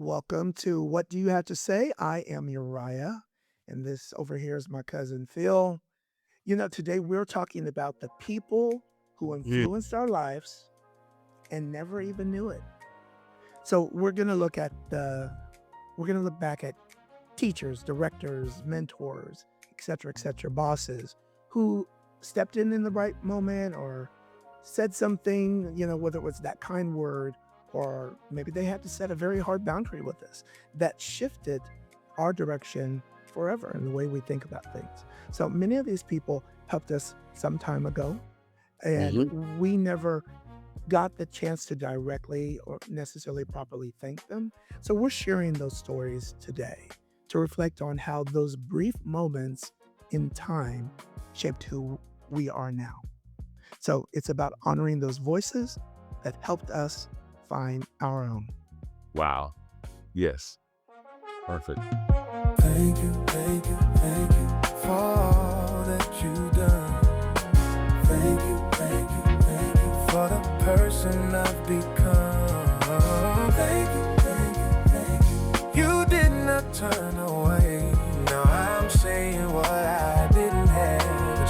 Welcome to What Do You Have to Say? I am Uriah, and this over here is my cousin Phil. Today we're talking about the people who Mm, influenced our lives and never even knew it. So we're gonna look back at teachers, directors, mentors, etc., bosses who stepped in the right moment or said something, whether it was that kind word or maybe they had to set a very hard boundary with us that shifted our direction forever in the way we think about things. So many of these people helped us some time ago, and mhm. we never got the chance to directly or necessarily properly thank them. So we're sharing those stories today to reflect on how those brief moments in time shaped who we are now. So it's about honoring those voices that helped us find our own. Wow. Yes. Perfect. Thank you for all that you've done. Thank you for the person I've become. Thank you. You did not turn away. Now I'm saying what I didn't have a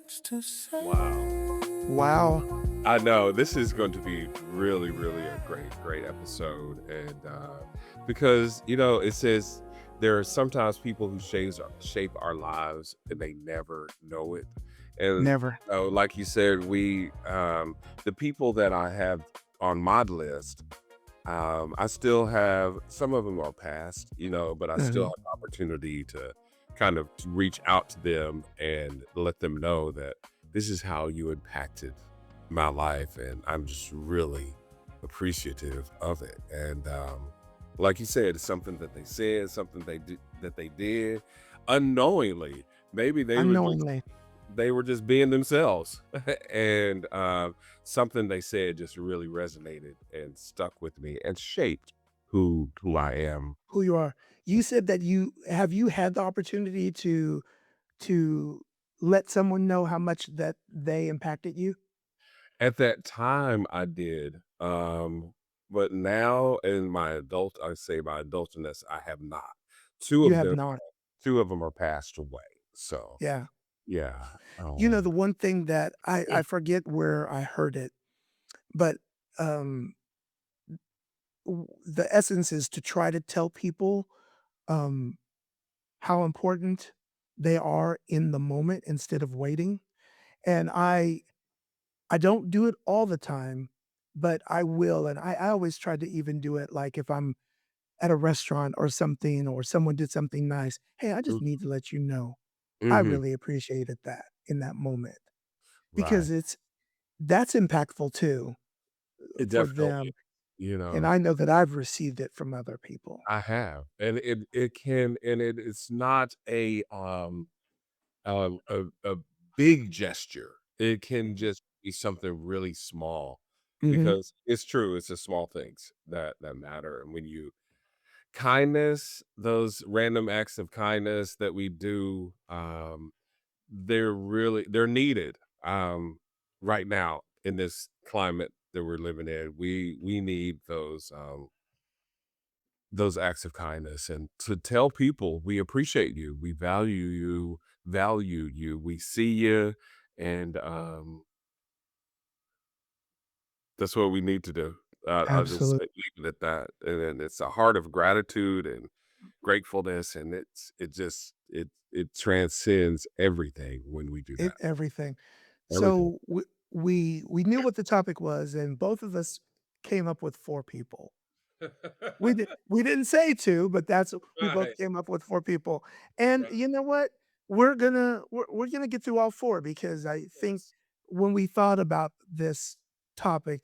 chance to Wow. say. Wow. I know this is going to be really, really a great episode. And because, it says there are sometimes people who shape our lives and they never know it. And Never. like you said, the people that I have on my list, I still have some of them are past, but I still Mhm. have the opportunity to kind of to reach out to them and let them know that this is how you impacted my life, and I'm just really appreciative of it. And like you said, it's something that they said, something they did unknowingly. Maybe Unknowingly. they were just being themselves, and something they said just really resonated and stuck with me and shaped who I am. Who you are. You said that you had the opportunity to let someone know how much that they impacted you? At that time, I did, but now in I say my adultness, I have not. Two You of have them, not. 2 of them are passed away. So Yeah. yeah. The one thing that I forget where I heard it, but, um, the essence is to try to tell people, um, how important they are in the moment instead of waiting, and I don't do it all the time, but I will, and I always try to even do it, like, if I'm at a restaurant or something or someone did something nice, "Hey, I just need to let you know I Mhm. really appreciated that in that moment," Right. because that's impactful too It for definitely them, is, you and know? I know that I've received it from other people. I have, and it's not a big gesture. It can just be something really small Mhm. because it's true, it's the small things that matter, and when you kindness, those random acts of kindness that we do, they're needed, right now in this climate that we're living in. We need those acts of kindness and to tell people we appreciate you, we value you, we see you, and that's what we need to do. I'll just Absolutely. leave it at that. And then it's a heart of gratitude and gratefulness, and it transcends everything when we do that. Everything. Everything. So, we knew what the topic was, and both of us came up with 4 people. We didn't say 2, but that's we both Right, came up with 4 people. And right. you know what? We're gonna get through all 4 because I think Yes. when we thought about this topic,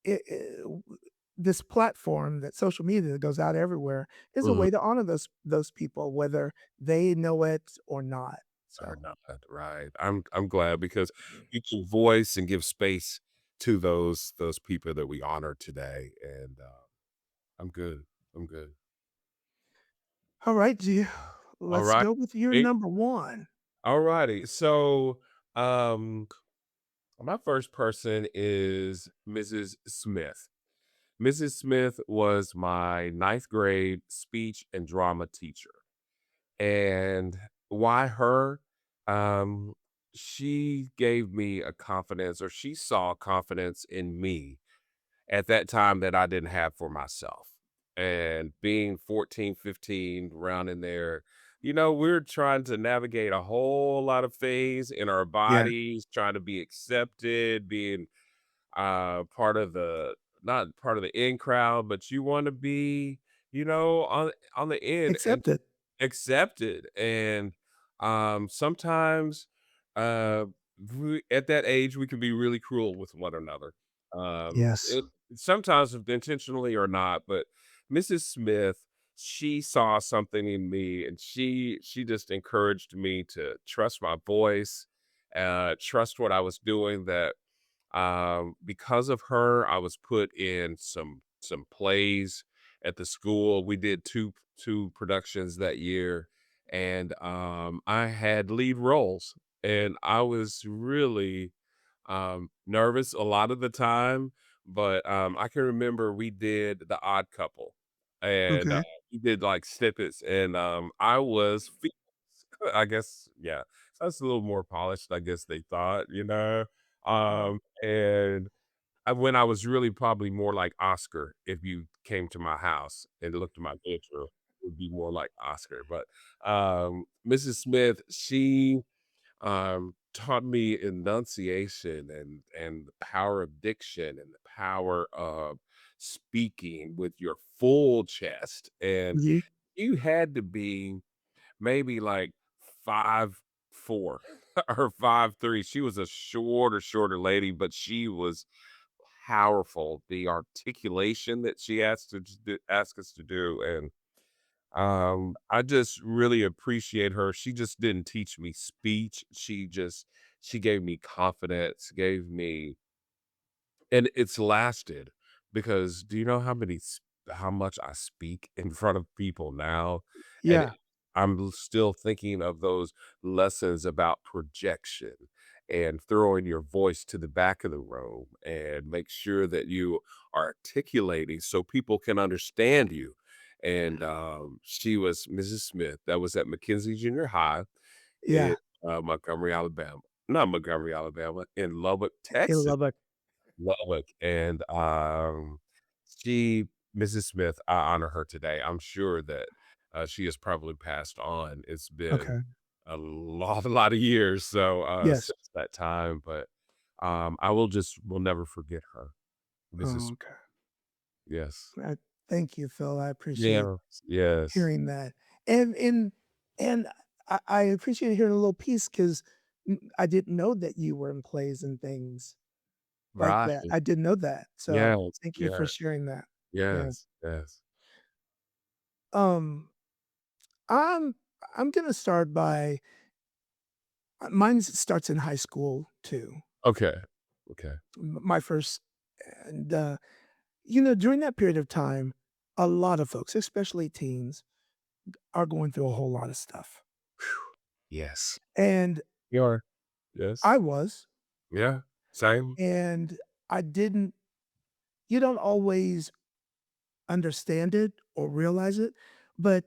it this platform that social media that goes out everywhere is a Mhm. way to honor those people, whether they know it or not. Or So, not, right. I'm glad because you can voice and give space to those people that we honor today, and I'm good. I'm good. all right, All let's right. go with your number 1. All righty. So, um, my first person is Mrs. Smith. Mrs. Smith was my ninth grade speech and drama teacher. And why her? Um, she gave me a confidence, or she saw confidence in me at that time that I didn't have for myself. And being 14, 15, around in there, we're trying to navigate a whole lot of things in our Yeah, bodies, trying to be accepted, being part of the not part of the in crowd, but you want to be, on the end and accept it. accepted. And sometimes uh at that age we can be really cruel with one another. Yes. It sometimes intentionally or not, but Mrs. Smith, she saw something in me, and she just encouraged me to trust my voice, trust what I was doing. That because of her, I was put in some plays at the school. We did two productions that year, and I had lead roles, and I was really nervous a lot of the time. But I can remember we did The Odd Couple, and Okay. we did like snippets, and I was, I guess, yeah. So that's a little more polished, I guess they thought, and when I was really probably more like Oscar, if you came to my house and looked at my bedroom, it would be more like Oscar. But Mrs. Smith, she taught me enunciation and the power of diction and the power of speaking with your full chest. And You you had to be maybe like 5'4" or 5'3". She was a shorter lady, but she was powerful. The articulation that she asked us to do, and I just really appreciate her. She just didn't teach me speech. She gave me confidence, gave me, and it's lasted. Because do you know how much I speak in front of people now? And yeah. I'm still thinking of those lessons about projection and throwing your voice to the back of the room and make sure that you are articulating so people can understand you. And she was Mrs. Smith. That was at McKenzie Junior High in Yeah. Montgomery, Alabama. Not Montgomery, Alabama, in Lubbock, In Texas. Lubbock. Lubbock, and, she Mrs. Smith, I honor her today. I'm sure that, she has probably passed on. It's been Okay. a lot of years, so, Yes. since that time, but, will never forget her. Oh, Mrs. okay. Yes. Thank you, Phil. I appreciate Yeah. Yes. hearing that. And I appreciate hearing a little piece because I didn't know that you were in plays and things like Right. that. I didn't know that. So Yes. thank you Yeah. for sharing that. Yeah. Yes. Yes. Um, I'm I'm gonna start by mine starts in high school too. Okay. Okay. My first and during that period of time, a lot of folks, especially teens, are going through a whole lot of stuff. Yes. And You are. Yes. I was, Yeah. Same. and I didn't you don't always understand it or realize it, but,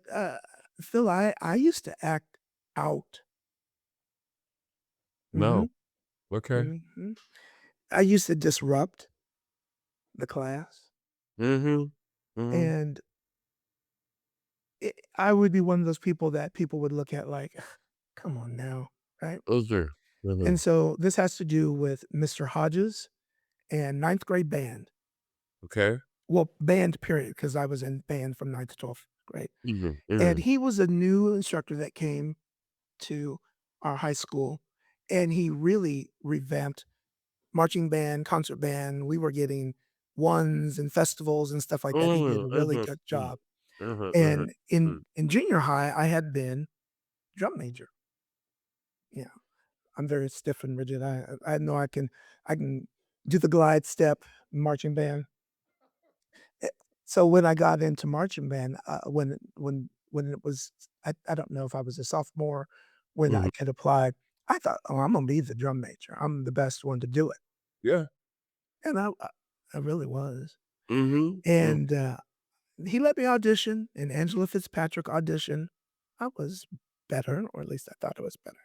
Phil, I used to act out. Mhm, No. Okay. mhm. I used to disrupt the class, Mhm. Mhm. and I would be one of those people that people would look at like, "Come on now," right? Those are And mhm. so this has to do with Mr. Hodges and ninth grade band. Okay. Well, band period, because I was in band from 9th to 12th grade. Mhm, And mhm. he was a new instructor that came to our high school, and he really revamped marching band, concert band. We were getting ones and festivals and stuff like that. He did Mhm, a really mhm, good mhm. job. Mhm, mhm, And in mm. in junior high, I had been drum major. Yeah, I'm very stiff and rigid. I know I can do the glide step, marching band. Eh, so when I got into marching band, when it was I don't know if I was a sophomore when I Mhm. could apply, I thought, "Oh, I'm gonna be the drum major. I'm the best one to do it." Yeah. And I really was. Mm-hmm. Mm, And he let me audition, and Angela Fitzpatrick audition. I was better, or at least I thought I was better.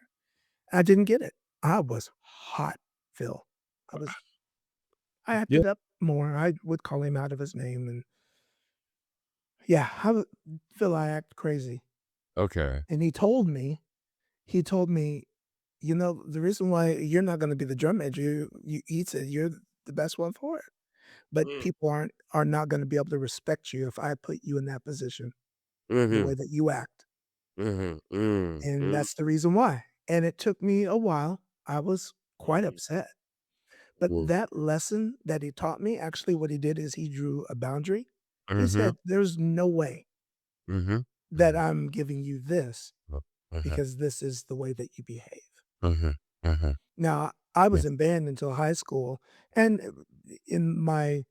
I didn't get it. I was hot, Phil. I yeah. acted up more. I would call him out of his name, and yeah, Phil, I act crazy. Okay. And he told me, you know, the reason why you're not going to be the drum major, he said, you're the best one for it. But Mm, people are not going to be able to respect you if I put you in that position, the mm-hmm. way that you act. Mm-hmm. Mm, And mm, that's the reason why. And it took me a while. I was quite mm, upset. But mm, that lesson that he taught me, actually, what he did is he drew a boundary. He mm-hmm. said, there's no way Mm-hmm. that I'm giving you this Mm-hmm. because this is the way that you behave. Mm-hmm. Mm-hmm. Now, I Yeah. was in band until high school, and in my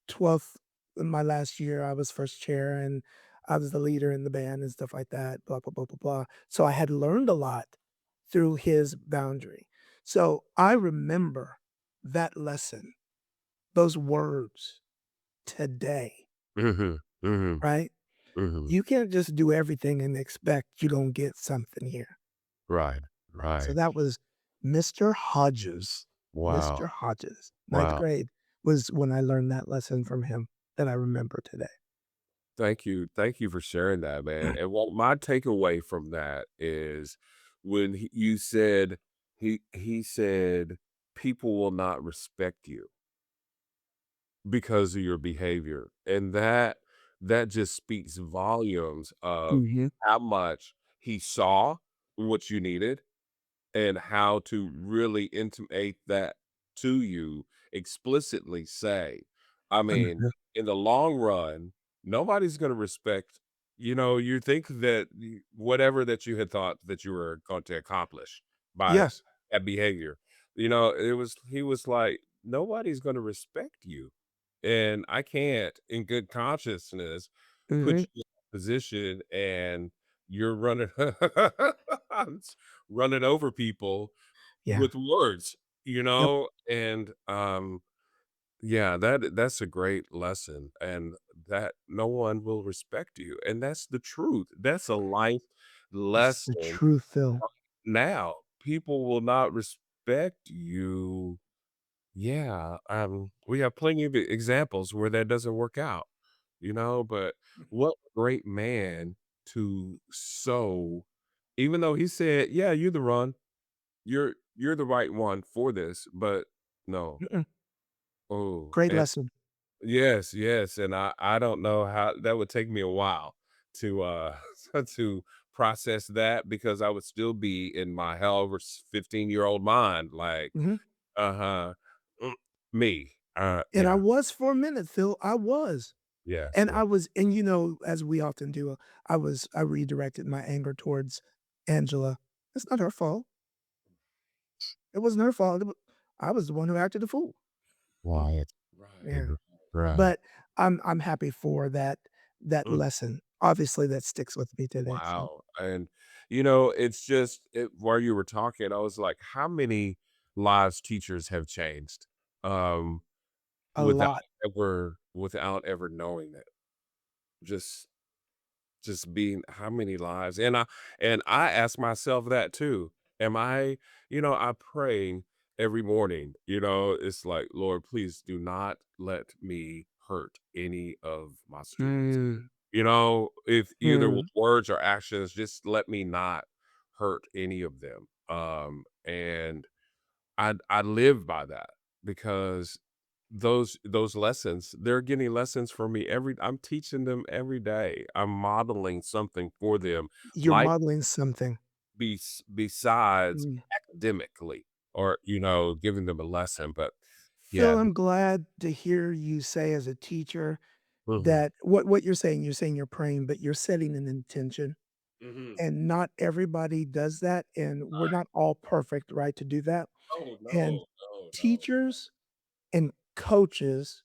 12th in my last year, I was first chair, and I was the leader in the band and stuff like that, blah, blah, blah, blah, blah. So I had learned a lot through his boundary. So I remember that lesson, those words today, Mm-hmm. Mm-hmm. right? Mm-hmm. You can't just do everything and expect you don't get something here. Right. So Right. that was Mr. Hodges. Wow. Mr. Hodges, ninth Wow. grade was when I learned that lesson from him that I remember today. Thank you. Thank you for sharing that, man. And what my takeaway from that is when you said he said people will not respect you because of your behavior. And that just speaks volumes of Mhm. how much he saw what you needed and how to really intimate that to you, explicitly say, I mean, Mhm. in the long run, nobody's gonna respect you think that whatever that you had thought that you were going to accomplish by Yes. that behavior, he was like, nobody's gonna respect you. And I can't, in good consciousness, put Mhm. you in a position and you're running running over people Yeah. with words, Yep. and, yeah, that's a great lesson, and that no one will respect you, and that's the truth. That's a life It's the lesson truth, Phil. now. People will not respect you. Yeah, we have plenty of examples where that doesn't work out, but what a great man to sow, even though he said, "Yeah, you're the run. You're the right one for this," but no. Mm-mm. Oh, Great and lesson. yes, yes, and I don't know how that would take me a while to, to process that because I would still be in my however 15-year-old mind, like, Mhm. uh-huh, mm, me, And I yeah, was for a minute, Phil, I was. yes, And yeah, I was and, as we often do, I redirected my anger towards Angela. It's not her fault. It wasn't her fault. I was the one who acted a fool. right, Yeah. right, right, But I'm happy for that mm, lesson. Obviously, that sticks with me today, so wow, and, it's just while you were talking, I was like, how many lives teachers have changed, um, a lot. without ever knowing it? Just just being how many lives? And I ask myself that too. Am I pray every morning, it's like, Lord, please do not let me hurt any of my students. Mm, If either with mm. words or actions, just let me not hurt any of them. And I live by that because those lessons, they're getting lessons for me I'm teaching them every day. I'm modeling something for them, You're like modeling something. besides Mm. academically or, giving them a lesson. But Phil, yeah. I'm glad to hear you say as a teacher Mhm. that what you're saying you're praying, but you're setting an intention, Mhm. and not everybody does that, and we're not all perfect, right, to do that, Oh, and no, no, no. teachers and coaches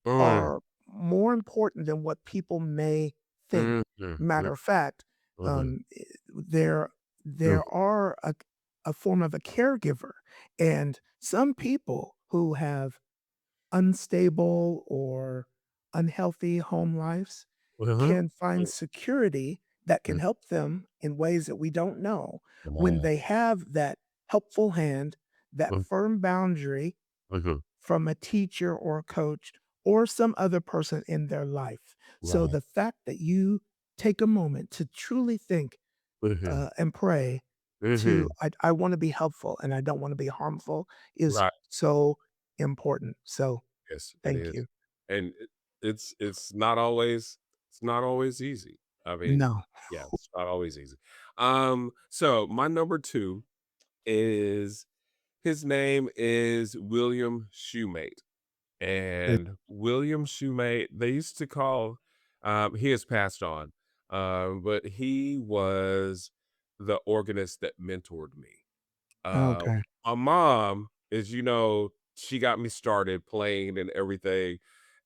Mm, are more important than what people may think. mhm, mm, Matter of fact, mhm, there mm, there are a form of a caregiver, and some people who have unstable or unhealthy home lives Uh-huh. can find security that can help them in ways that we don't know when Yeah. they have that helpful hand, that Mm, firm boundary mhm. from a teacher or a coach or some other person in their life. So Right. the fact that you take a moment to truly think Mhm. and pray to, Mhm. I want to be helpful and I don't want to be harmful is Right. so important. So Yes, it thank is. you. And it's not always easy. I mean, No. yeah, it's not always easy. So my number 2 is his name is William Shoemate. And William Shoemate, they used to call he has passed on. But he was the organist that mentored me. Uh, Okay. my mom, as you know, she got me started playing and everything.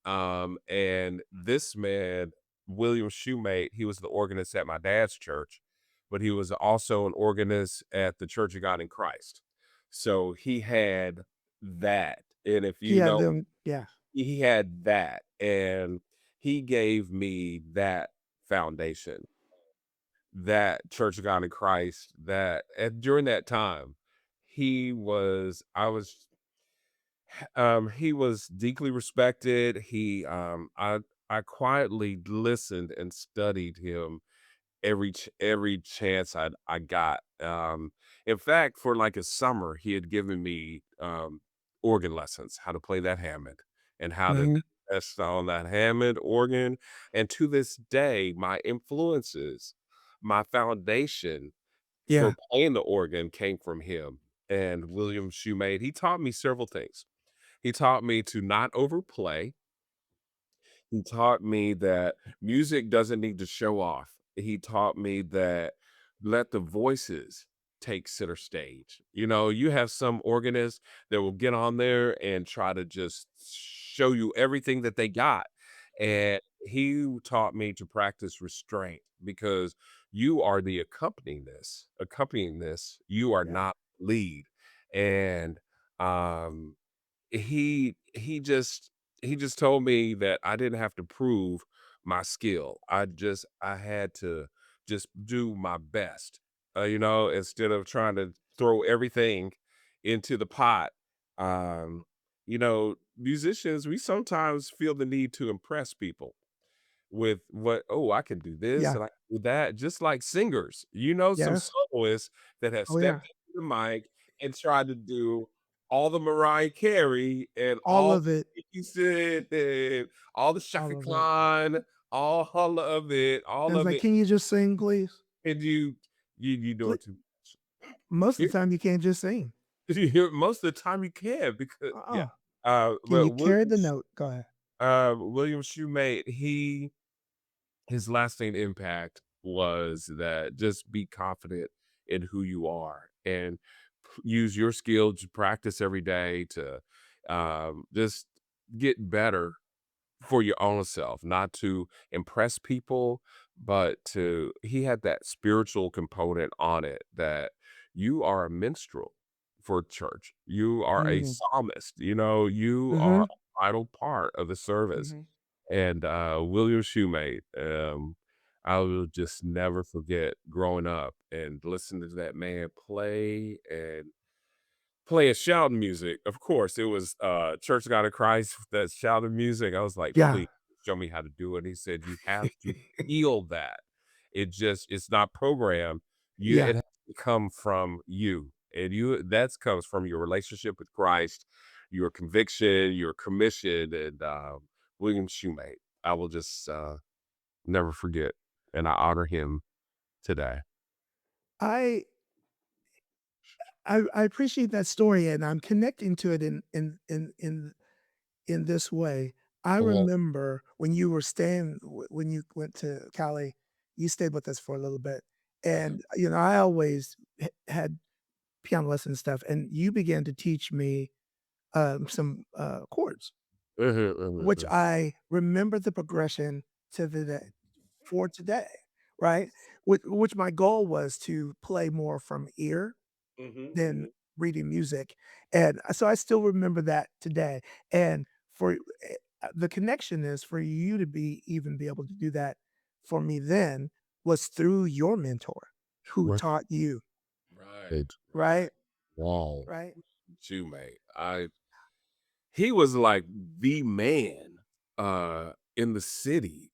And this man, William Shoemate, he was the organist at my dad's church, but he was also an organist at the Church of God in Christ. So he had that. And if you Yeah, know, them yeah. he had that. And he gave me that foundation, that Church of God in Christ, that and during that time, he was deeply respected. I quietly listened and studied him every chance I got. In fact, for like a summer, he had given me organ lessons, how to play that Hammond and how to Mhm. test on that Hammond organ. And to this day, my influences, my foundation for Yeah. playing the organ came from him and William Shoemate. He taught me several things. He taught me to not overplay. He taught me that music doesn't need to show off. He taught me that let the voices take center stage. You know, you have some organists that will get on there and try to just show you everything that they got. And he taught me to practice restraint because you are the accompanying this, you are Yeah. not lead. And um he just told me that I didn't have to prove my skill. I had to just do my best. Instead of trying to throw everything into the pot. Um, musicians, we sometimes feel the need to impress people with oh, I can do this Yeah. and I can do that, just like singers. You know, some Yeah. soloists that have Oh, yeah. stepped up to the mic and tried to do all the Mariah Carey and All all of it. the Houston and all the Shaka All of it. Khan, all of it, And all it's of like, it. "Can you just sing, please?" And you Ple doing too much. Most of You the time, you can't just sing. most of the time you can because yeah. Uh-uh. Can But you carry the note? Go ahead. William Shoemate, his lasting impact was that just be confident in who you are and use your skill to practice every day to just get better for your own self, not to impress people, but he had that spiritual component on it that you are a minstrel for church. You are a Mhm. psalmist, you are Mhm. a vital part of the service. Mhm. And William Shoemate, I will just never forget growing up and listening to that man play a shouting music. Of course, it was Church of God in Christ that shouted music. I was like, Yeah. "Please show me how to do it." He said, "You have to feel that. It's not programmed. It Yeah. has to come from you. And that comes from your relationship with Christ, your conviction, your commission." And William Shoemate, I will just never forget. And I honor him today. I I appreciate that story, and I'm connecting to it in this way. I Mhm. remember when you were staying when you went to Cali, you stayed with us for a little bit, and, I always had piano lesson stuff, and you began to teach me, some, chords, Mhm, mhm, which mhm. I remember the progression to the day for today, right? Which my goal was to play more from ear Mhm, than mhm. reading music, and so I still remember that today, and for the connection is for you to be even be able to do that for me then was through your mentor who Right. taught you, Right. right? Wow. Right? Shoemate. He was like the man in the city,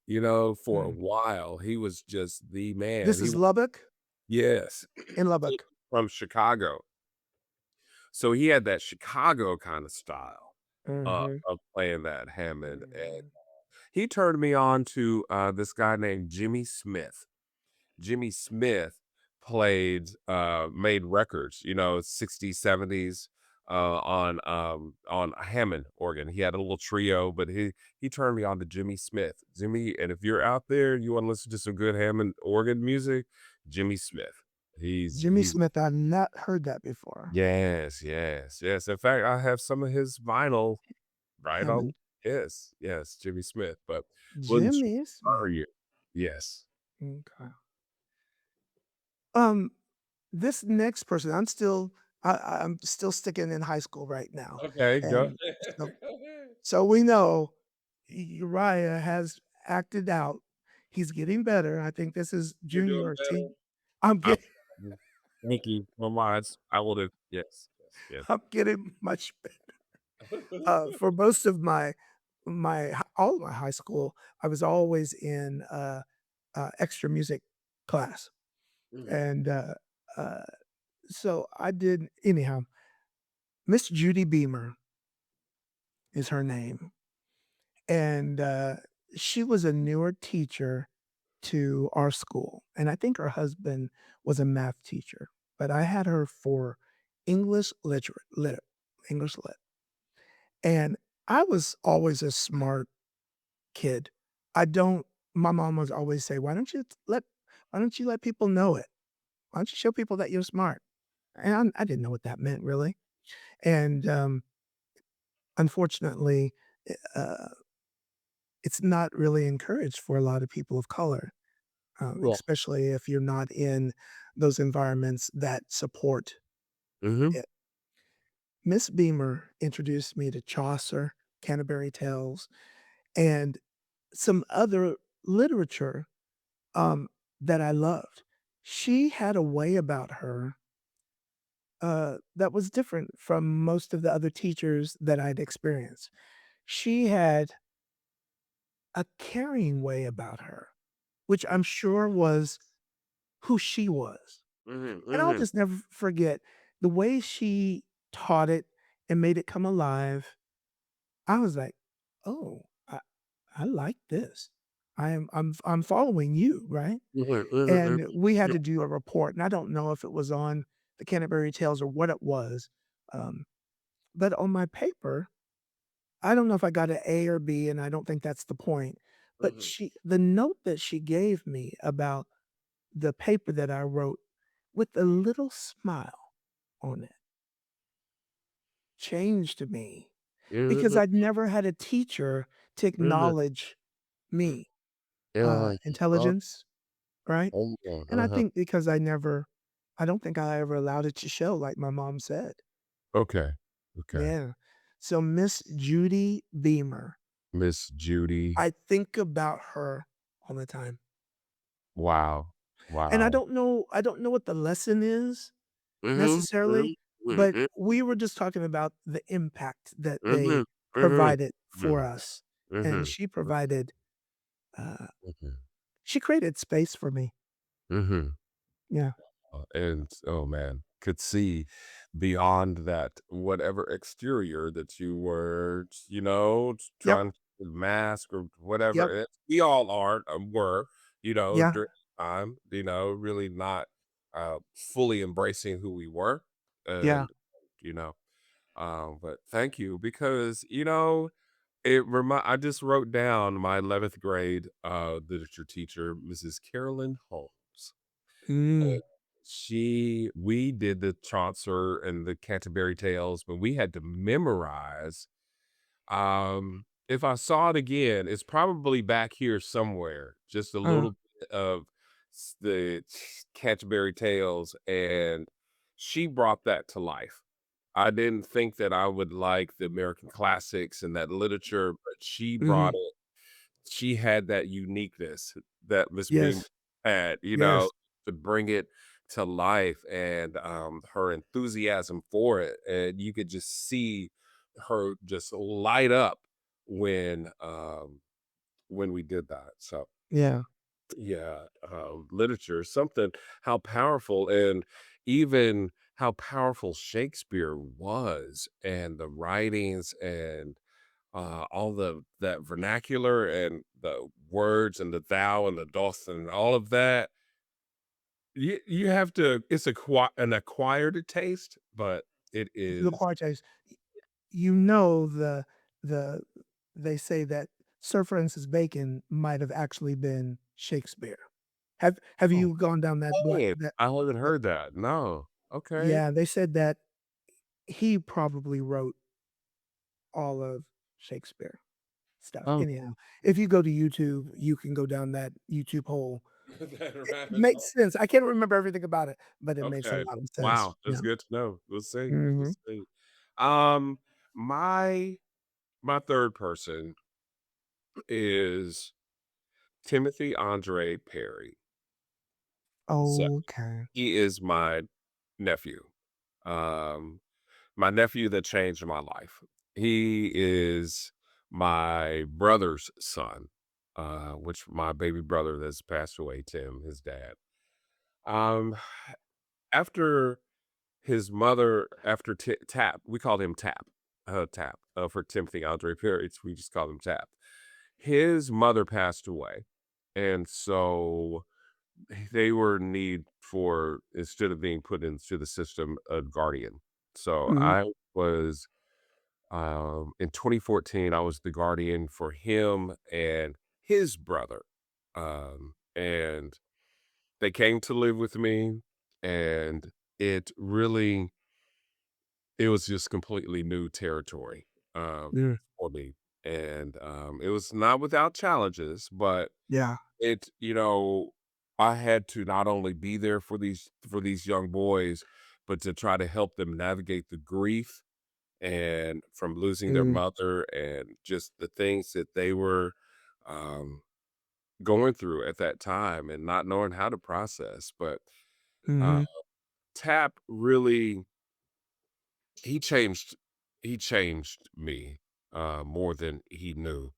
for a Mm. while. He was just the man. This is Lubbock Yes. in He Lubbock. from Chicago. So he had that Chicago kind of style Mhm. of playing that Hammond. And Mhm. he turned me on to this guy named Jimmy Smith. Jimmy Smith made records, 60s, 70s, on a Hammond organ. He had a little trio, but he turned me on to Jimmy Smith. Jimmy, and if you're out there and you want to listen to some good Hammond organ music, Jimmy Smith. Jimmy He's Smith, I've not heard that before. yes, yes, yes. In fact, I have some of his vinyl right on. Hammond. Yes, yes, Jimmy Smith. But wouldn't Jimmy Smith. you? Yes. Okay. Um, this next person, I'm still sticking in high school right now, Okay, go. and so so we know Uriah has acted out. He's getting better. I think this is You're junior doing or better. senior. I'm I getting mm, thank you so much. I will do. Yes, yes, yes. I'm getting much better. For most of all of my high school, I was always in extra music class, Mhm, and uh, so I did anyhow. Miss Judy Beamer is her name, and she was a newer teacher to our school, and I think her husband was a math teacher, but I had her for English English lit, and I was always a smart kid. I don't My mom would always say, why don't you let people know it? Why don't you show people that you're smart?" And I didn't know what that meant really, and, unfortunately, eh, it's not really encouraged for a lot of people of color, well, especially if you're not in those environments that support mhm, it. Miss Beamer introduced me to Chaucer, Canterbury Tales, and some other literature, um, that I loved. She had a way about her, that was different from most of the other teachers that I'd experienced. She had a caring way about her, which I'm sure was who she was. mhm, And I'll mhm, just never forget the way she taught it and made it come alive. I was like, "Oh, I like this. I'm following you, right?" mhm, mhm, mhm. And we had Yeah, to do a report, and I don't know if it was on the Canterbury Tales or what it was, um, but on my paper, I don't know if I got an A or B, and I don't think that's the point, but mhm, the note that she gave me about the paper that I wrote with a little smile on it changed me because mhm, I'd never had a teacher to mhm. acknowledge me, Yeah, uh, intelligence, right? hold on, And I uh-huh. think because I don't think I ever allowed it to show like my mom said. Okay, okay. Yeah. So Miss Judy Beamer, Miss Judy. I think about her all the time. Wow, And wow. I don't know what the lesson is Mhm, necessarily, mhm, but mhm, we were just talking about the impact that they mhm, mhm, provided for mhm, us, and mhm, uh, mhm, she created space for me. mhm. Yeah. And oh man, could see beyond that whatever exterior that you were, Yep. trying to mask or whatever. Yep. We all are, were, Yeah. during the time, really not fully embracing who we were, Yeah. and you know, but thank you because I just wrote down my 11th grade literature teacher, Mrs. Carolyn Holmes. Mm. We did the Chaucer and the Canterbury Tales, but we had to memorize. If I saw it again, it's probably back here somewhere, just a Uh, little bit of the Canterbury Tales, and she brought that to life. I didn't think that I would like the American classics and that literature, but she brought Mhm. it. She had that uniqueness that Miss Ming Yes. had, Yes. to bring it to life and, her enthusiasm for it, and you could just see her just light up when we did that, so Yeah. yeah, literature, something how powerful and even how powerful Shakespeare was and the writings and all that vernacular and the words and the thou and the doth and all of that. You have to it's an acquired taste, but it The is quiet taste. You know, the they say that Sir Francis Bacon might have actually been Shakespeare. Have oh, you gone down hey, that I haven't that heard that. No. Okay. yeah, they said that he probably wrote all of Shakespeare stuff. Oh, Anyhow, if you go to YouTube, you can go down that YouTube hole. that It rabbit hole. makes sense. I can't remember everything about it, but it makes a Okay. lot of sense. Wow, that's Yeah. good to know. We'll see. We'll Mhm. see. Um, my my 3rd person is Timothy Andre Perry. So Okay. he is my nephew. Um, my nephew that changed my life. He is my brother's son, which my baby brother that's passed away, Tim, his dad. Um, after his mother, after Tap, we called him Tap, for Timothy Andre Perry. We just called him Tap. His mother passed away, and so they were in need for instead of being put into the system, a guardian. So Mhm. I was, in 2014, I was the guardian for him and his brother. And they came to live with me, and it really it was just completely new territory, Yeah. for me. And it was not without challenges, but Yeah. it I had to not only be there for these young boys, but to try to help them navigate the grief and from losing their Mm. mother and just the things that they were um, going through at that time and not knowing how to process. But uh, Mhm. Tap really he changed he changed me more than he knew,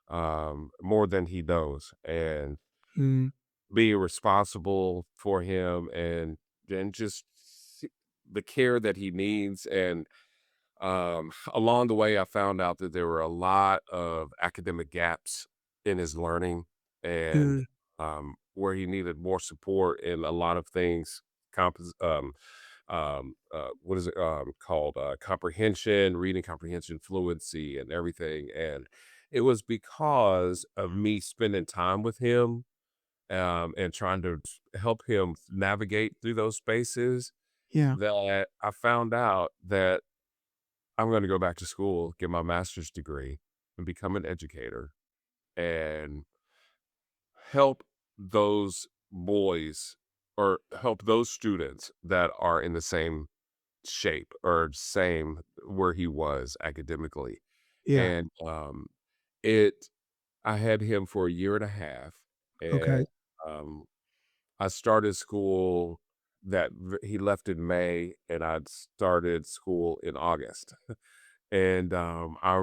more than he knows, and Mhm. being responsible for him and just the care that he needs. And along the way, I found out that there were a lot of academic gaps in his learning and Mm. where he needed more support in a lot of things. What is it called? Comprehension, reading comprehension, fluency, and everything. And it was because of me spending time with him and trying to help him navigate through those spaces Yeah. that I found out that I'm going to go back to school, get my master's degree, and become an educator and help those boys or help those students that are in the same shape or same where he was academically. Yeah. And it, I had him for a year and a half, and Okay. um, I started school he left in May, and I started school in August. And I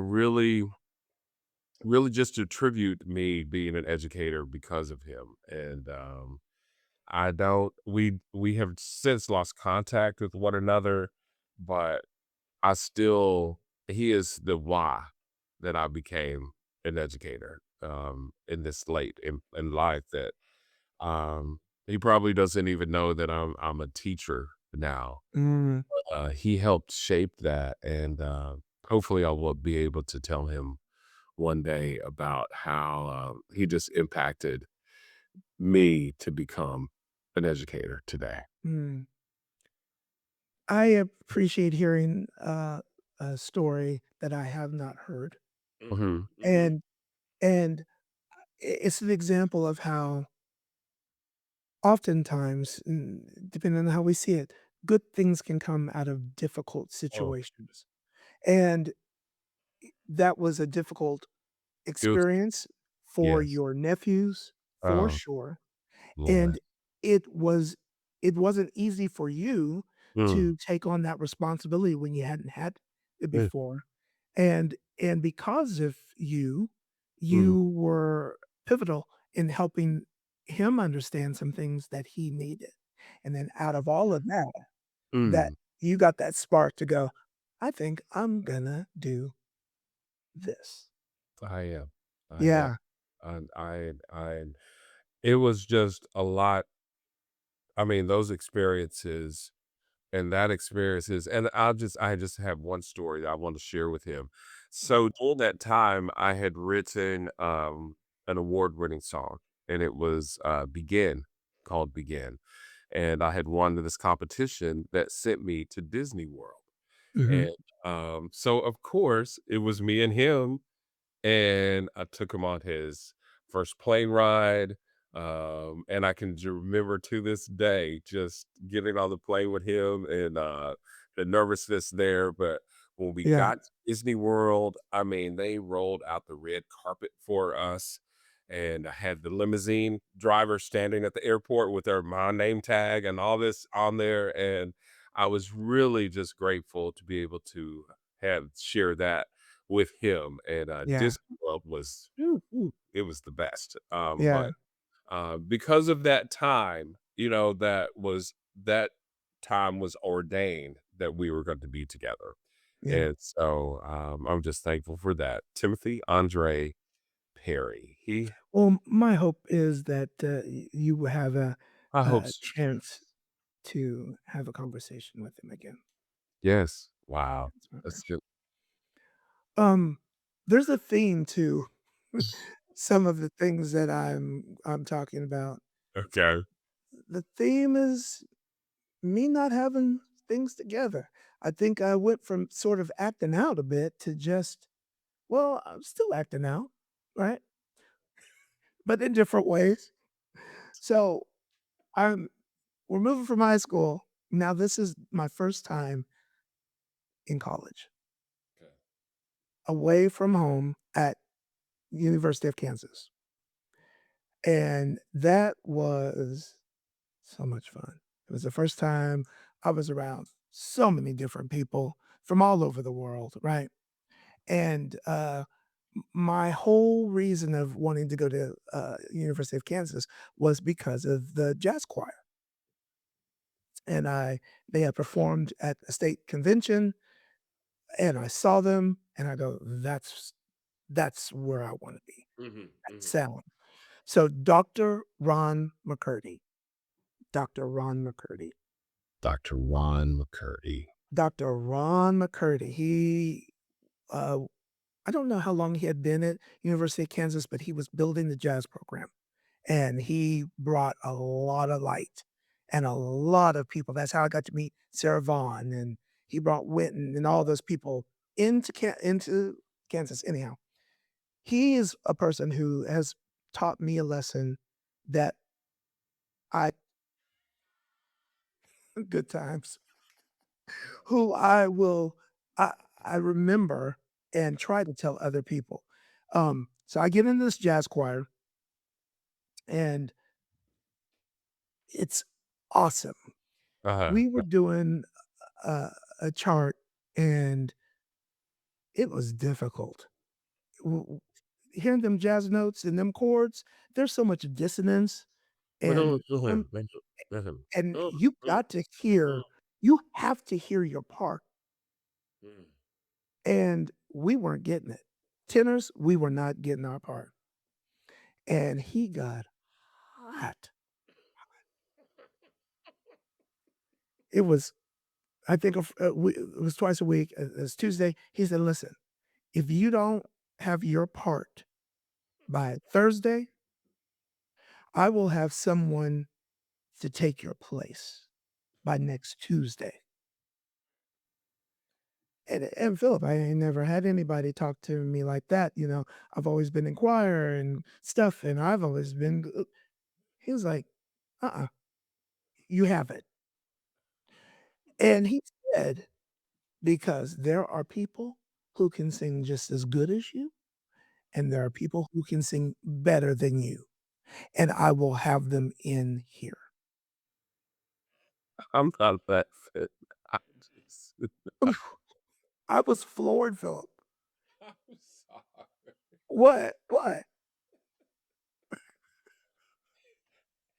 really just attribute me being an educator because of him. And I don't we have since lost contact with one another, but I still he is the why that I became an educator in this late in life that he probably doesn't even know that I'm a teacher now. Mm. He helped shape that, and hopefully, I will be able to tell him one day about how he just impacted me to become an educator today. Mm. I appreciate hearing, a story that I have not heard, Mhm. and and it's an example of how oftentimes, depending on how we see it, good things can come out of difficult Oh, situations. And that was a difficult it was experience for yes. your nephews, for Oh, sure. Lord. And it was it wasn't easy for you Mm, to take on that responsibility when you hadn't had it eh, before. And because of you, mm, you were pivotal in helping him understand some things that he needed. And then out of all of that, that mm. you got that spark to go, "I think I'm gonna do this." I am. I am. Yeah, And I it was just a lot. I mean, those experiences and that experiences and I just have one story that I want to share with him. So during that time, I had written, an award-winning song, and it was, Begin, called Begin, and I had won this competition that sent me to Disney World, mhm, and, so, of course, it was me and him and I took him on his first plane ride, and I can remember to this day just getting on the plane with him and, the nervousness there, but when we yeah, got to Disney World, I mean, they rolled out the red carpet for us, and I had the limousine driver standing at the airport with my name tag and all this on there, and I was really just grateful to be able to have share that with him, and, yeah, Disney World was it was the best, yeah, but, because of that time, that time was ordained that we were going to be together, yeah. and so, I'm just thankful for that. Timothy Andre Perry, Well, my hope is that, you will have I hope a so too. chance to have a conversation with him again. Yes, wow, That's my that's wish. good. Um, there's a theme to some of the things that I'm talking about. Okay. The theme is me not having things together. I think I went from sort of acting out a bit to just, well, I'm still acting out, right? But in different ways. So I'm we're moving from high school. Now this is my first time in college, Okay. away from home at University of Kansas. And that was so much fun. It was the first time I was around so many different people from all over the world, right? And, my whole reason of wanting to go to, University of Kansas was because of the jazz choir, and I they had performed at a state convention, and I saw them, and I go, That's where I wanna be, Mhm, that mhm. sound." So, Dr. Ron McCurdy. Dr. Ron McCurdy. Dr. Ron McCurdy, uh I don't know how long he had been at University of Kansas, but he was building the jazz program, and he brought a lot of light and a lot of people. That's how I got to meet Sarah Vaughan, and he brought Wynton and all those people into Kansas. Anyhow, he is a person who has taught me a lesson that I good times, who I I remember and try to tell other people. So I get in this jazz choir, and it's awesome. Uh-huh. We were doing a a chart, and it was difficult. W w Hearing them jazz notes and them chords, there's so much dissonance, and them and you have to hear your part, and we weren't getting it. Tenors, we were not getting our part, and he got hot. It was I think of it was twice a week, it's Tuesday. He said, "Listen, if you don't have your part by Thursday, I will have someone to take your place by next Tuesday." And Philip, I ain't never had anybody talk to me like that, you know. I've always been in choir and stuff, and I've always been he was like, "Uh-uh, you have it." And he said, because there are people who can sing just as good as you, and there are people who can sing better than you, and I will have them in here. I'm not that fit. I just, I was floored, Philip. I'm sorry. What? What?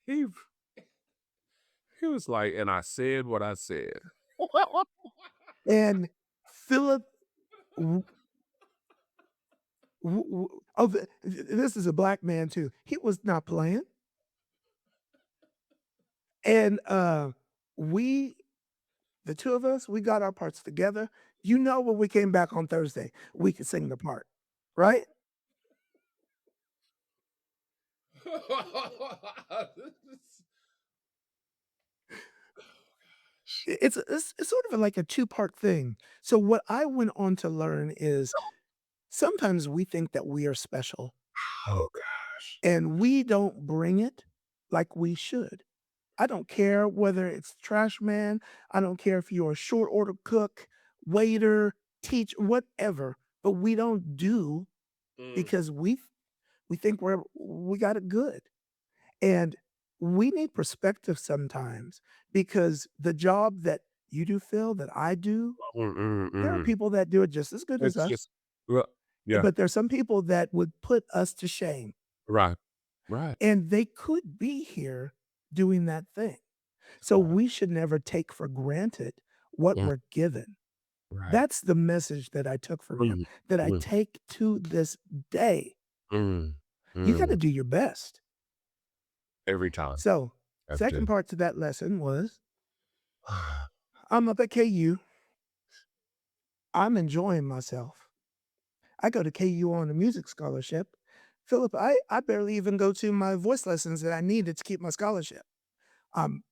He he was like, and I said what I said. And Philip, w- oh, this is a black man too. He was not playing, and we, the two of us, we got our parts together. You know, when we came back on Thursday, we could sing the part, right? It's sort of like a two-part thing. So what I went on to learn is sometimes we think that we are special Oh gosh. and we don't bring it like we should. I don't care whether it's trash man, I don't care if you're a short order cook, waiter, teach, whatever, but we don't do Mm. because we think we got it good. And we need perspective sometimes because the job that you do, Phil, that I do, Mm, mm, there are mm. people that do it just as good as It's us, just, well, yeah, but there's some people that would put us to shame, right, right, and they could be here doing that thing. So right, we should never take for granted what mm, we're given. right. That's the message that I took from him, Mm, that I mm, take to this day. mm, You gotta mm. do your best. Every time. So, Have second to. part to that lesson was I'm up at KU. I'm enjoying myself. I go to KU on a music scholarship. Philip, I barely even go to my voice lessons that I needed to keep my scholarship. I'm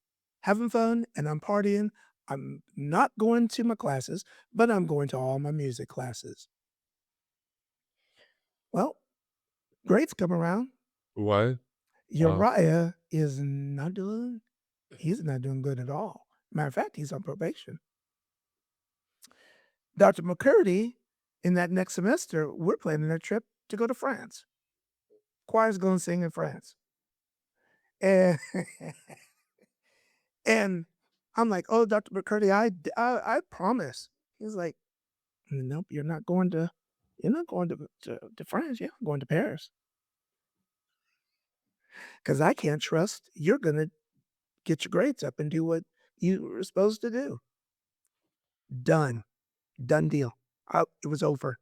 having fun and I'm partying. I'm not going to my classes, but I'm going to all my music classes. Well, grades come around. What? Uh, Uriah he's not doing good at all. Matter of fact, he's on probation. Dr. McCurdy, in that next semester, we're planning a trip to go to France. Choir's going to sing in France. And, and I'm like, oh, Dr. McCurdy, I promise. He's like, nope, you're not going to France. You're going to Paris. Because I can't trust you're going to get your grades up and do what you were supposed to do. Done. Done deal. It was over.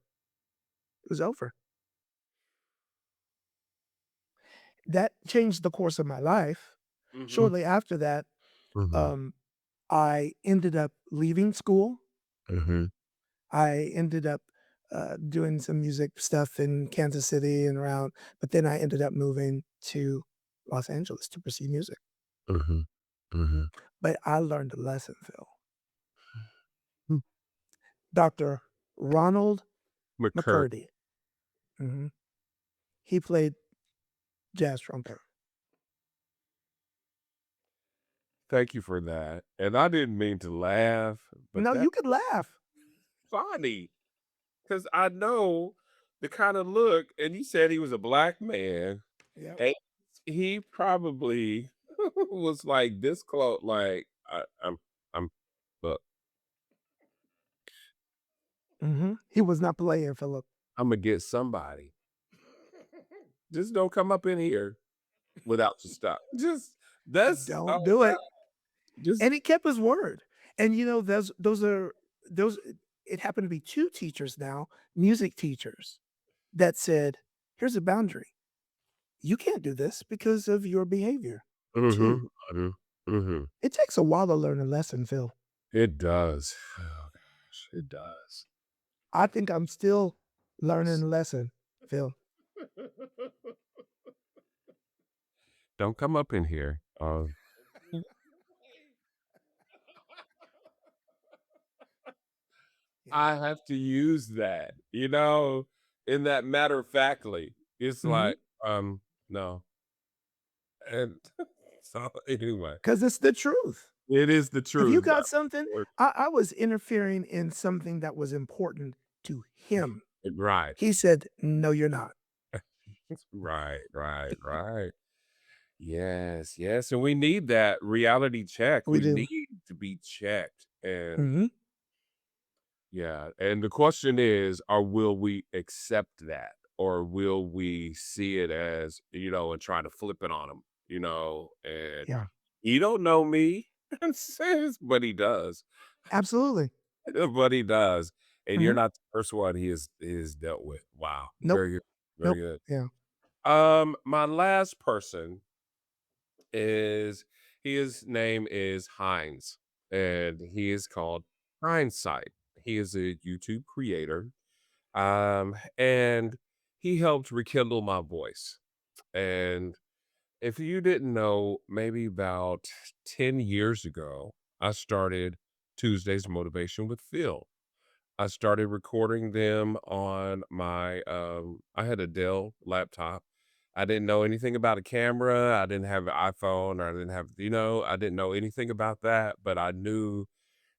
It was over. That changed the course of my life. mhm, Shortly after that, mhm, um, I ended up leaving school. mhm, I ended up doing some music stuff in Kansas City and around, but then I ended up moving to Los Angeles to pursue music. mhm, mhm. But I learned a lesson, Phil. Hmm. Dr. Ronald McCurdy. McCurdy. Mhm. He played jazz trumpet. Thank you for that. And I didn't mean to laugh, but No, that's you could laugh. funny because I know the kind of look, and you said he was a black man, Yep. and he probably was like this close, like I'm, look, He was not playing, Philip. I'm gonna get somebody. Just don't come up in here without your stuff. Just that's Don't all. do it. Just And he kept his word. And you know, those it happened to be 2 teachers now, music teachers, that said, "Here's a boundary. You can't do this because of your behavior." 2. mhm, mhm, mhm. It takes a while to learn a lesson, Phil. It does. Oh gosh, it does. I think I'm still learning a lesson, Phil. Don't come up in here. Yeah. I have to use that, in that matter of factly. It's Mhm. like, no. And so anyway, 'Cause it's the truth. It is the If you truth, but got something, I was interfering in something that was important to him. right. He said, "No, you're not." Right, right, right. Yes, yes, and we need that reality check. We We do. need to be checked, and Mhm. yeah, and the question is, or will we accept that? Or will we see it as, and try to flip it on him, and Yeah, he don't know me, says, but he does. absolutely. But he does. And you're Mhm. not the first one he has dealt with. Wow. Nope, Very good. Very nope. good. Yeah. My last person is his name is Hindz, and he is called Hindsight. He is a YouTube creator. And he helped rekindle my voice. And if you didn't know, maybe about 10 years ago, I started Tuesday's Motivation with Phil. I started recording them on I had a Dell laptop. I didn't know anything about a camera. I didn't have an iPhone, or I didn't have, I didn't know anything about that, but I knew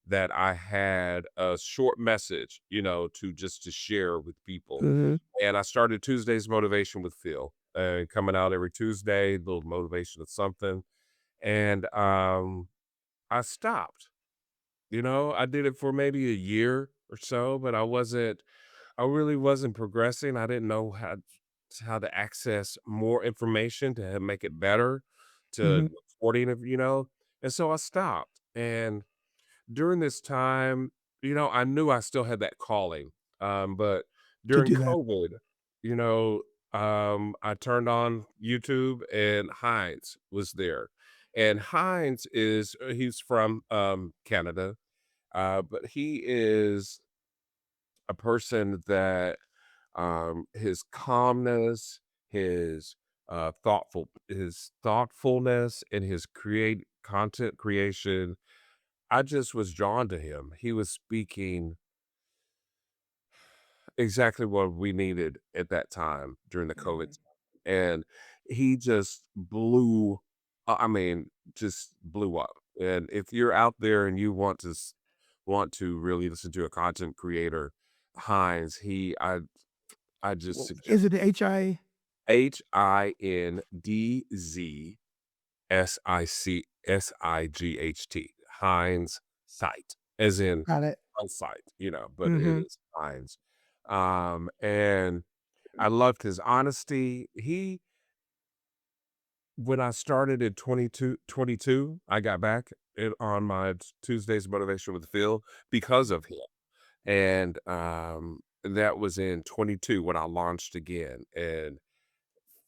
that I had a short message, to share with people. Mhm. And I started Tuesday's Motivation with Phil, coming out every Tuesday, a little motivation of something. And I stopped. I did it for maybe a year or so, but I really wasn't progressing. I didn't know how to access more information to make it better, to Mhm. recording of, and so I stopped. And during this time, I knew I still had that calling. But To during do that. COVID, you know, I turned on YouTube and Heinz was there. And Heinz he's from Canada, but he is a person that his calmness, his thoughtfulness, and his create content creation, I just was drawn to him. He was speaking exactly what we needed at that time during the COVID Mhm. time, and he just I mean, just blew up. And if you're out there and you want to really listen to a content creator, Heinz, I just Well, suggest is it HI? Hindsight, Heinz Sight, as in Got it. on site, but it Mhm. is Heinz. And I loved his honesty. When I started at 22, I got back on my Tuesdays Motivation with Phil because of him. And that was in 22 when I launched again. And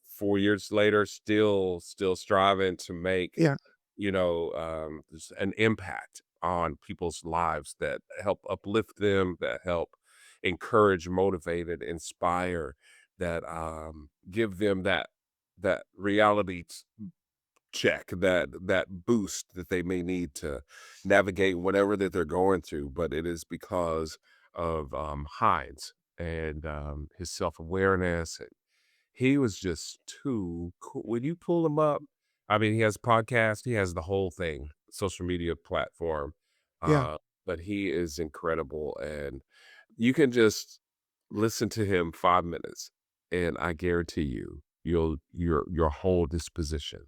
4 years later, still striving to make, Yeah, an impact on people's lives that help uplift them, that help encourage, motivate, and inspire, that, give them that reality check, that boost that they may need to navigate whatever that they're going through. But it is because of, Heinz and, his self-awareness. He was just too cool. When you pull him up, I mean, he has podcast, he has the whole thing, social media platform, yeah. but he is incredible, and you can just listen to him 5 minutes, and I guarantee you, your whole disposition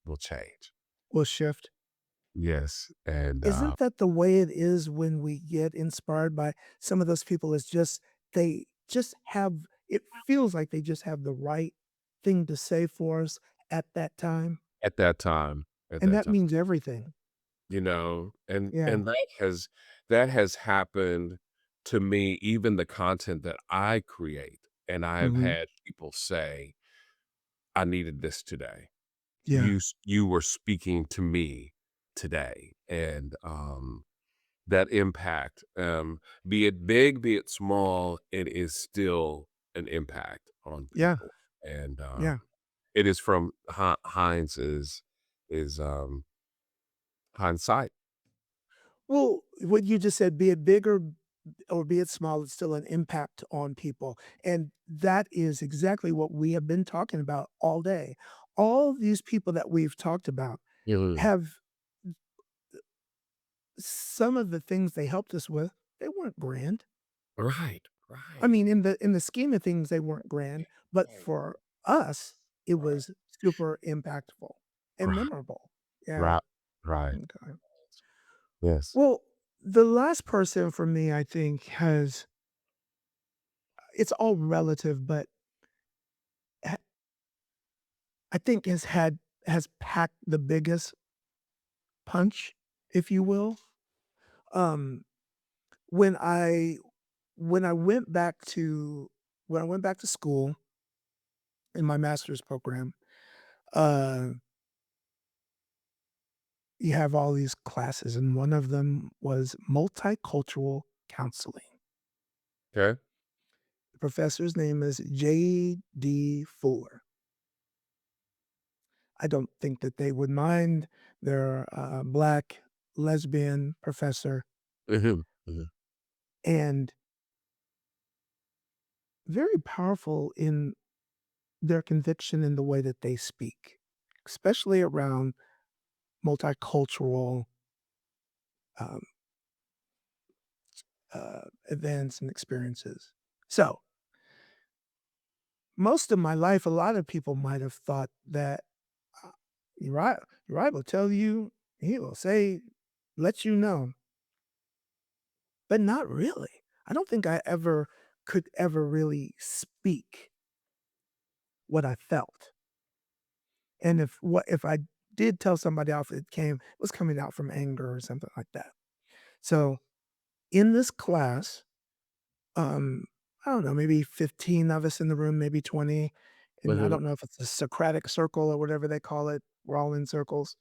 will change. Will shift. Yes, and, Isn't that the way it is when we get inspired by some of those people? Is just they just have it feels like they just have the right thing to say for us at that time, at that time at and that that time. means everything. And Yeah. and that has happened to me, even the content that I create, and I have Mhm. had people say, "I needed this today. Yeah. You were speaking to me today." And, that impact, be it big, be it small, it is still an impact on Yeah. people. And, Yeah. it is from Heinz is hindsight. Well, what you just said, be it big or be it small, it's still an impact on people. And that is exactly what we have been talking about all day. All these people that we've talked about Mhm. have some of the things they helped us with, they weren't grand. Right, I right, mean, in the scheme of things, they weren't grand, but for us, it right, was super impactful and right, memorable. Yeah. right, right. Okay. Yes. Well, the last person for me, I think, has it's all relative, but ha- I think has packed the biggest punch, if you will. Um, when I when I went back to when I went back to school in my master's program, uh, you have all these classes, and one of them was multicultural counseling. Okay. The professor's name is J.D. Fuller. I don't think that they would mind. They're a black lesbian professor Mhm, mhm. and very powerful in their conviction in the way that they speak, especially around multicultural um, events and experiences. So, most of my life, a lot of people might have thought that uh, Uriah will tell you, he will say, let you know, but not really. I don't think I ever could ever really speak what I felt. And if I did tell somebody off, it was coming out from anger or something like that. So in this class, um, I don't know, maybe 15 of us in the room, maybe 20. And I Mhm. don't know if it's a Socratic circle or whatever they call it. We're all in circles.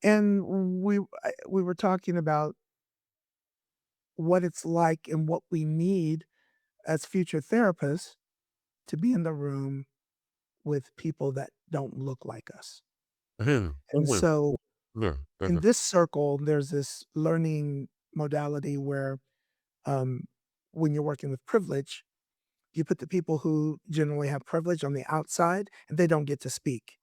And we were talking about what it's like and what we need as future therapists to be in the room with people that don't look like us. Mhm, And mhm. so Yeah, in mhm. this circle, there's this learning modality where um, when you're working with privilege, you put the people who generally have privilege on the outside and they don't get to speak.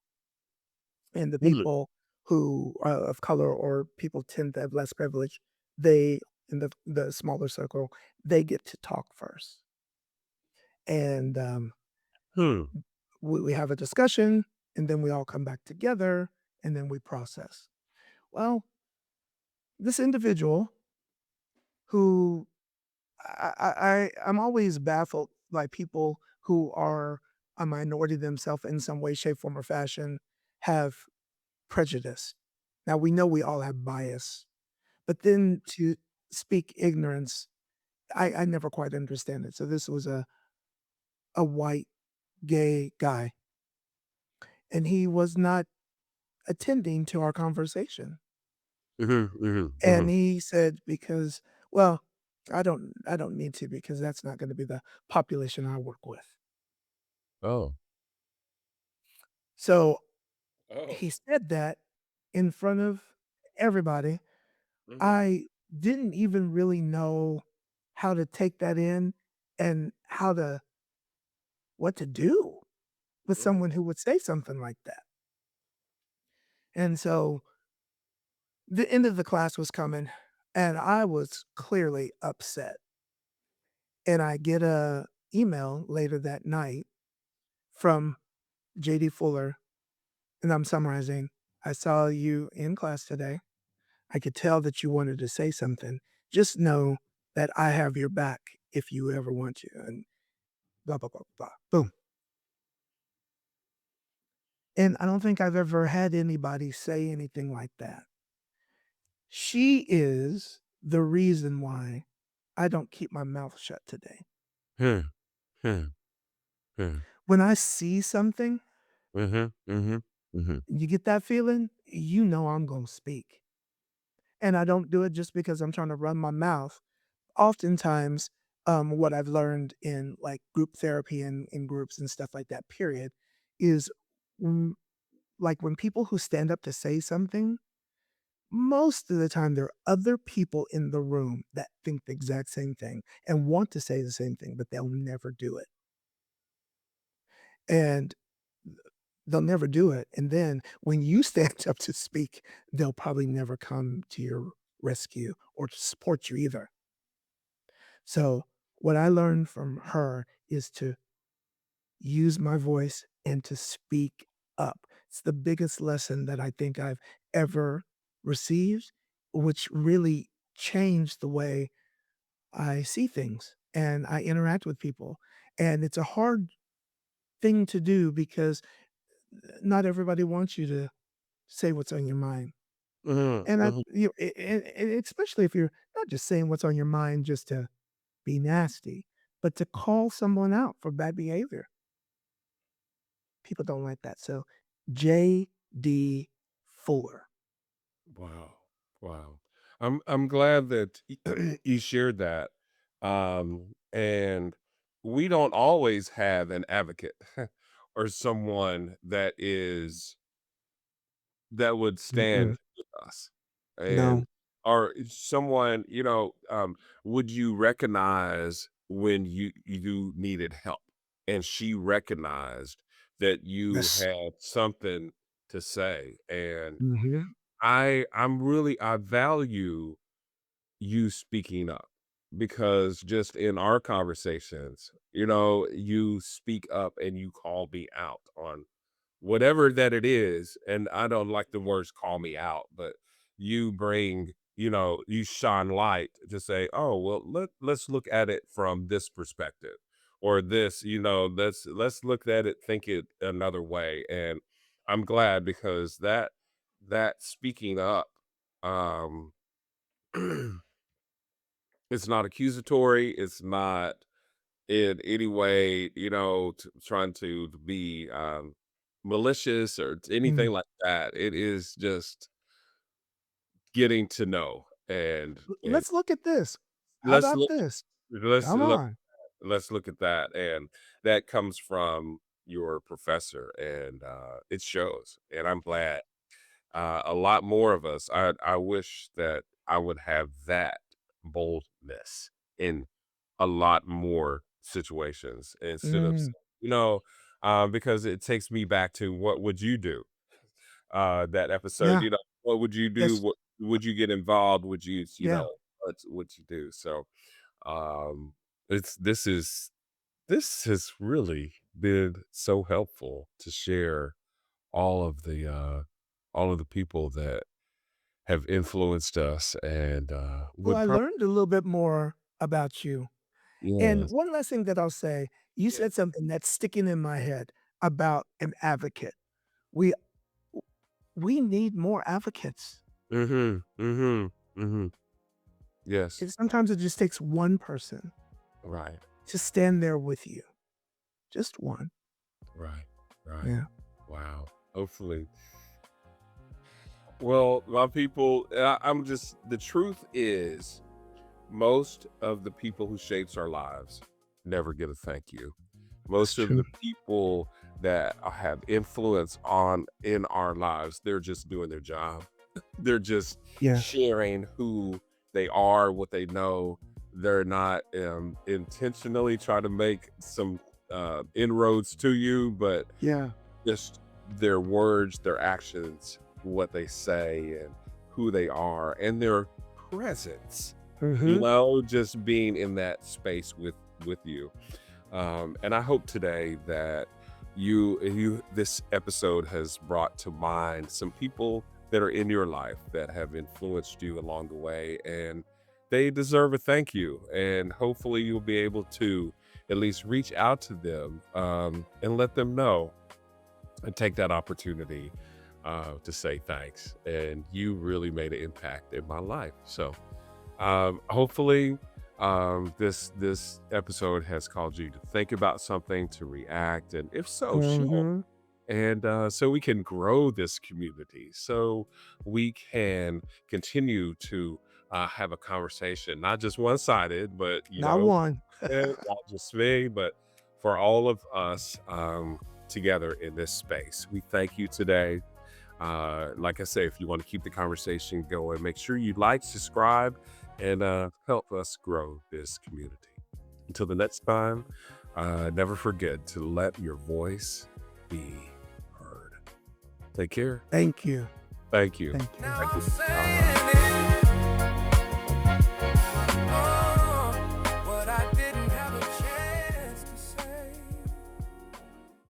And the Really? people who are of color or people tend to have less privilege, they in the smaller circle, they get to talk first. And Hmm. we have a discussion and then we all come back together and then we process. Well, this individual who I'm always baffled by people who are a minority themselves in some way, shape, form, or fashion have prejudice. Now we know we all have bias, but then to speak ignorance, I never quite understand it. So this was a white gay guy, and he was not attending to our conversation. Mhm, mhm, And mhm. he said, because, well, I don't need to because that's not going to be the population I work with. Oh. So Oh. he said that in front of everybody. Mhm. I didn't even really know how to take that in and what to do with Right. someone who would say something like that. And so the end of the class was coming and I was clearly upset. And I get a email later that night from JD Fuller and I'm summarizing. I saw you in class today. I could tell that you wanted to say something. Just know that I have your back if you ever want to. And blah, blah, blah, blah. Boom. And I don't think I've ever had anybody say anything like that. She is the reason why I don't keep my mouth shut today. Hmm, hmm, hmm. When I see something, Mhm, mhm, mhm. you get that feeling, you know I'm going to speak. And I don't do it just because I'm trying to run my mouth. Oftentimes, what I've learned in like group therapy and in groups and stuff like that, period, is mm, like when people who stand up to say something, most of the time there are other people in the room that think the exact same thing and want to say the same thing, but they'll never do it. And they'll never do it. And then when you stand up to speak, they'll probably never come to your rescue or to support you either. So what I learned from her is to use my voice and to speak up. It's the biggest lesson that I think I've ever received, which really changed the way I see things and I interact with people. And it's a hard thing to do because not everybody wants you to say what's on your mind. Mhm, And mhm. and especially if you're not just saying what's on your mind just to be nasty, but to call someone out for bad behavior. People don't like that. So JD Fuller. Wow. Wow. I'm glad that you shared that. And we don't always have an advocate or someone that would stand Mm-mm. with us. And No. or someone, would you recognize when you needed help? And she recognized that you Yes. had something to say. And Mhm. I value you speaking up because just in our conversations, you speak up and you call me out on whatever that it is. And I don't like the words call me out, but you bring, you shine light to say, oh, well, let's look at it from this perspective or this, let's look at it, think it another way. And I'm glad because that speaking up, um, it's not accusatory. It's not in any way, trying to be malicious or Mm. anything like that. It is just getting to know and Let's look at this. How let's about look this? let's Come look on. let's look at that. And that comes from your professor and it shows. And I'm glad a lot more of us. I wish that I would have that boldness in a lot more situations instead of, Mm. because it takes me back to what would you do? That episode, Yeah. what would you do? Yes. What would you get involved? Would you, Yeah. what you do? So, um, it's this has really been so helpful to share all of the people that have influenced us and Well, would I probably learned a little bit more about you. And yes. one last thing that I'll say, you Yeah. said something that's sticking in my head about an advocate. We we need more advocates. Mhm. Mhm. Mhm. Yes. And sometimes it just takes one person Right. to stand there with you. Just one. Right. Right. Yeah. Wow. Hopefully. Well, my people, I'm just the truth is most of the people who shapes our lives never get a thank you. That's Most of true. the people that have influence on in our lives, they're just doing their job. They're just Yeah. sharing who they are, what they know. They're not intentionally trying to make some inroads to you, but Yeah. just their words, their actions, what they say, and who they are, and their presence. Mhm. Just being in that space with you. And I hope today that this episode has brought to mind some people that are in your life that have influenced you along the way, and they deserve a thank you. And hopefully, you'll be able to at least reach out to them and let them know and take that opportunity to say thanks. And you really made an impact in my life. So hopefully, this episode has caused you to think about something, to react, and if so, share. Mhm. And so we can grow this community, so we can continue to have a conversation, not just one-sided, but Not one. not just me, but for all of us together in this space. We thank you today. Like I say, if you want to keep the conversation going, make sure you like, subscribe, and help us grow this community. Until the next time, never forget to let your voice be heard. Take care. Thank you. Thank you. Thank you. Now Thank I'm you. saying it.